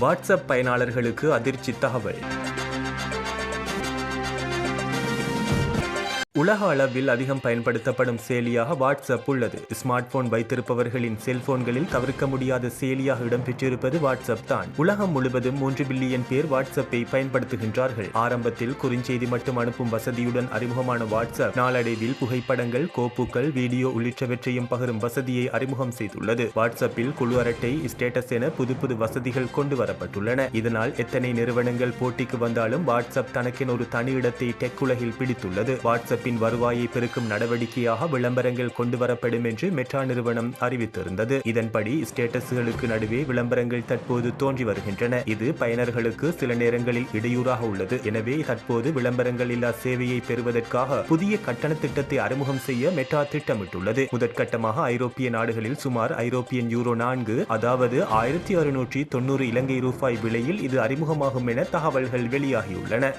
WhatsApp பயனாளர்களுக்கு அதிர்ச்சி தகவல். உலக அளவில் அதிகம் பயன்படுத்தப்படும் செயலியாக வாட்ஸ்அப் உள்ளது. ஸ்மார்ட் போன் வைத்திருப்பவர்களின் செல்போன்களில் தவிர்க்க முடியாத செயலியாக இடம்பெற்றிருப்பது வாட்ஸ்அப் தான். உலகம் முழுவதும் 3 பில்லியன் பேர் வாட்ஸ்அப்பை பயன்படுத்துகின்றார்கள். ஆரம்பத்தில் குறுஞ்செய்தி மட்டும் அனுப்பும் வசதியுடன் அறிமுகமான வாட்ஸ்அப் நாளடைவில் புகைப்படங்கள், கோப்புகள், வீடியோ உள்ளிட்டவற்றையும் பகிரும் வசதியை அறிமுகம் செய்துள்ளது. வாட்ஸ்அப்பில் குழு அரட்டை, ஸ்டேட்டஸ் என புது வசதிகள் கொண்டு வரப்பட்டுள்ளன. இதனால் எத்தனை நிறுவனங்கள் போட்டிக்கு வந்தாலும் வாட்ஸ்அப் தனக்கென ஒரு தனி இடத்தை டெக் உலகில் பிடித்துள்ளது. வாட்ஸ்அப் வருவாயை பெருக்கும் நடவடிக்கையாக விளம்பரங்கள் கொண்டு வரப்படும் என்று மெட்டா நிறுவனம் அறிவித்திருந்தது. இதன்படி ஸ்டேட்டஸ்களுக்கு நடுவே விளம்பரங்கள் தற்போது தோன்றி வருகின்றன. இது பயனர்களுக்கு சில நேரங்களில் இடையூறாக உள்ளது. எனவே தற்போது விளம்பரங்கள் இல்லா சேவையை பெறுவதற்காக புதிய கட்டண திட்டத்தை அறிமுகம் செய்ய மெட்டா திட்டமிட்டுள்ளது. முதற்கட்டமாக ஐரோப்பிய நாடுகளில் சுமார் ஐரோப்பியன் யூரோ 4, அதாவது 1690 இலங்கை ரூபாய் விலையில் இது அறிமுகமாகும் என தகவல்கள் வெளியாகியுள்ளன.